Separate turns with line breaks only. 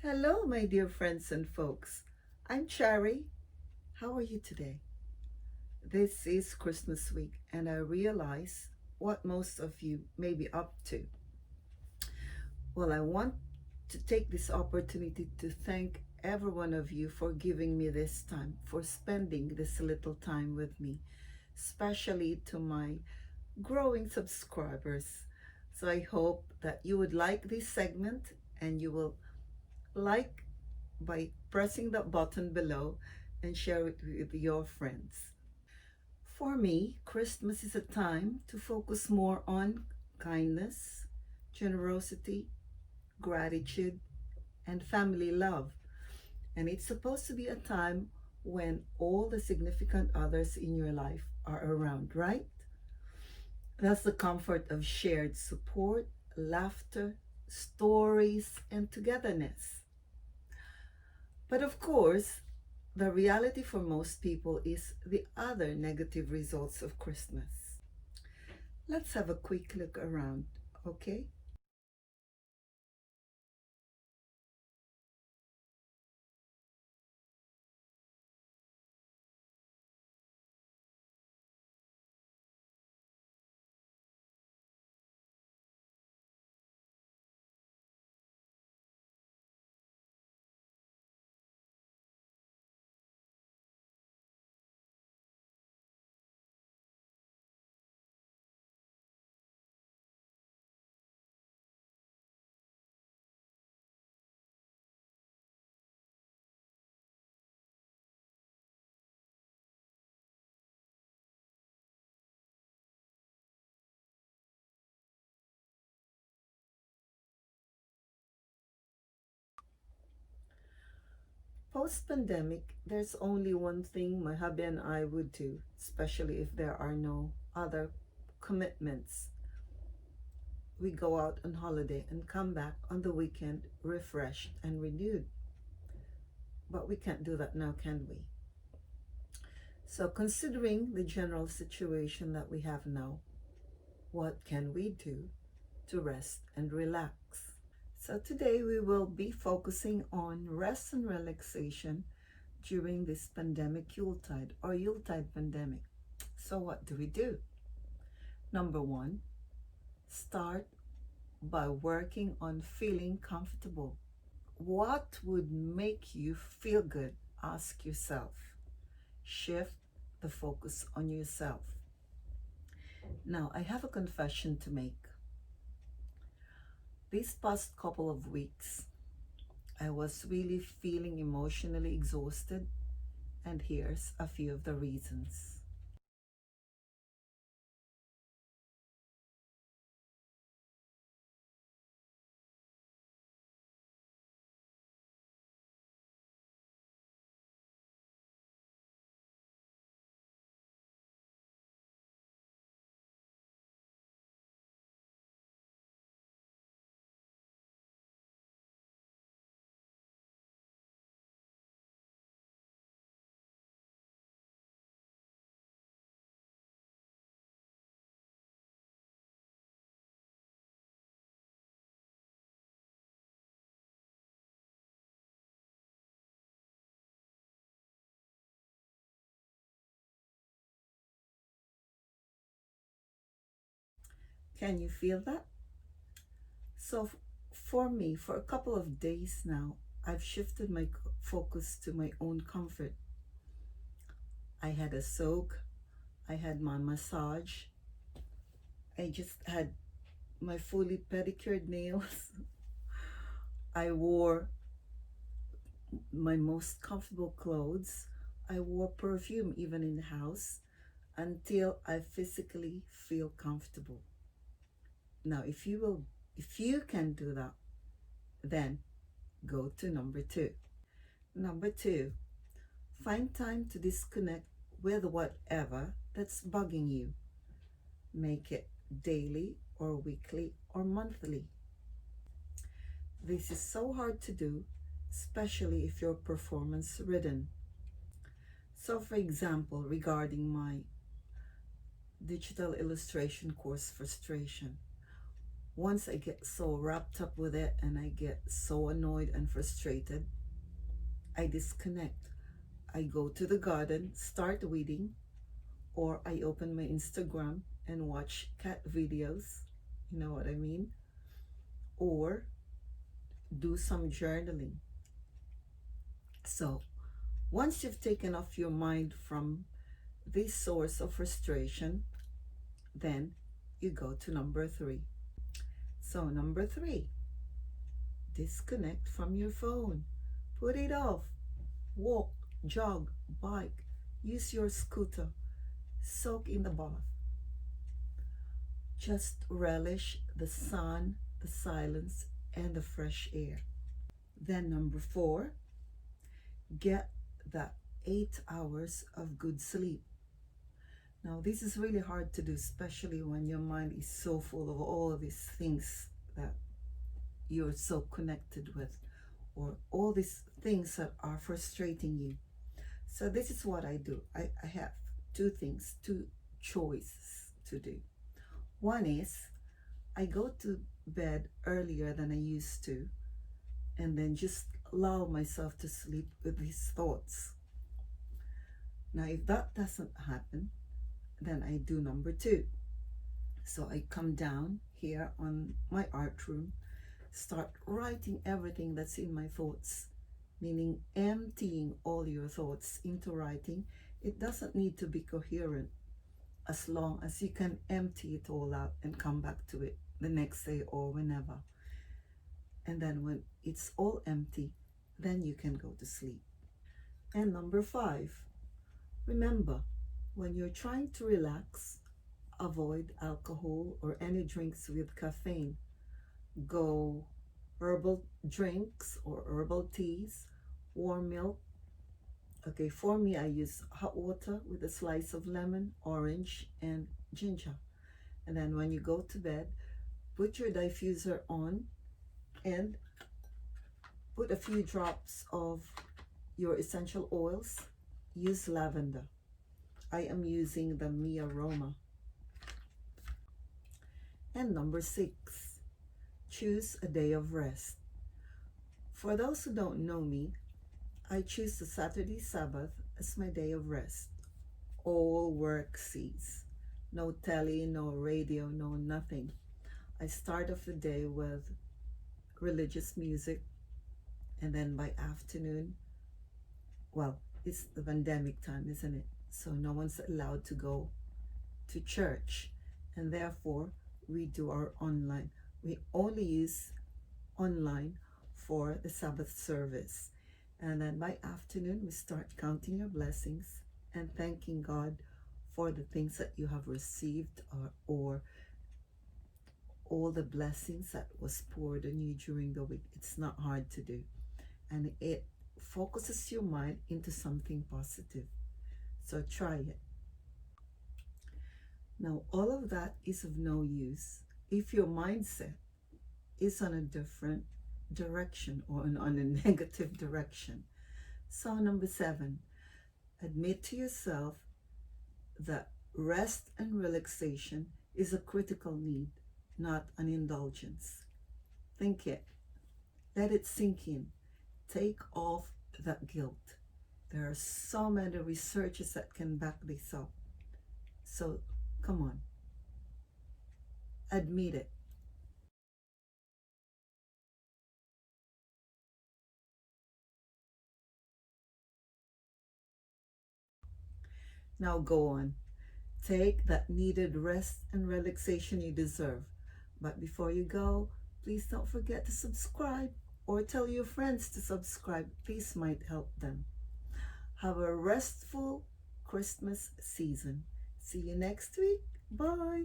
Hello, my dear friends and folks. I'm Cherry. How are you today? This is Christmas week, and I realize what most of you may be up to. Well, I want to take this opportunity to thank every one of you for giving me this time, for spending this little time with me, especially to my growing subscribers. So I hope that you would like this segment and you will like by pressing the button below and share it with your friends. For me, Christmas is a time to focus more on kindness, generosity, gratitude, and family love. And it's supposed to be a time when all the significant others in your life are around, right? That's the comfort of shared support, laughter, stories, and togetherness. But of course, the reality for most people is the other negative results of Christmas. Let's have a quick look around, okay? Post pandemic, there's only one thing my hubby and I would do, especially if there are no other commitments. We go out on holiday and come back on the weekend refreshed and renewed. But we can't do that now, can we? So, considering the general situation that we have now, what can we do to rest and relax? So, today we will be focusing on rest and relaxation during this pandemic Yuletide or Yuletide pandemic. So, what do we do? Number one, start by working on feeling comfortable. What would make you feel good? Ask yourself. Shift the focus on yourself. Now, I have a confession to make. These past couple of weeks, I was really feeling emotionally exhausted, and here's a few of the reasons. Can you feel that? So, for me, for a couple of days now, I've shifted my focus to my own comfort. I had a soak, I had my massage, I just had my fully pedicured nails. I wore my most comfortable clothes. I wore perfume even in the house until I physically feel comfortable. Now, if you can do that, then go to number two. Number two, find time to disconnect with whatever that's bugging you. Make it daily or weekly or monthly. This is so hard to do, especially if you're performance ridden. So, for example, regarding my digital illustration course frustration, once I get so wrapped up with it and I get so annoyed and frustrated, I disconnect. I go to the garden, start weeding, or I open my Instagram and watch cat videos. You know what I mean? Or do some journaling. So, once you've taken off your mind from this source of frustration, then you go to number three. So, number three, disconnect from your phone. Put it off. Walk, jog, bike, use your scooter, soak in the bath. Just relish the sun, the silence, and the fresh air. Then, number four, get that 8 hours of good sleep. Now, this is really hard to do, especially when your mind is so full of all of these things that you're so connected with, or all these things that are frustrating you. So, this is what I do. I have two things, two choices to do. One is I go to bed earlier than I used to, and then just allow myself to sleep with these thoughts. Now, if that doesn't happen, then I do number two. So I come down here on my art room, start writing everything that's in my thoughts, meaning emptying all your thoughts into writing. It doesn't need to be coherent, as long as you can empty it all out and come back to it the next day or whenever. And then when it's all empty, then you can go to sleep. And number five, remember, when you're trying to relax, avoid alcohol or any drinks with caffeine. Go herbal drinks or herbal teas, warm milk. Okay, for me, I use hot water with a slice of lemon, orange, and ginger. And then when you go to bed, put your diffuser on and put a few drops of your essential oils. Use lavender. I am using the Me Aroma. And number six, choose a day of rest. For those who don't know me, I choose the Saturday Sabbath as my day of rest. All work cease. No telly, no radio, no nothing. I start off the day with religious music, and then by afternoon, well, it's the pandemic time, isn't it? So no one's allowed to go to church, and therefore we do our online. We only use online for the Sabbath service. And then by afternoon, we start counting your blessings and thanking God for the things that you have received, or all the blessings that was poured on you during the week. It's not hard to do. And it focuses your mind into something positive. So try it. Now, all of that is of no use if your mindset is on a different direction, or on a negative direction. So number seven, admit to yourself that rest and relaxation is a critical need, not an indulgence. Think it. Let it sink in. Take off that guilt. There are so many researchers that can back this up. So come on. Admit it. Now go on. Take that needed rest and relaxation you deserve. But before you go, please don't forget to subscribe, or tell your friends to subscribe. This might help them. Have a restful Christmas season. See you next week. Bye.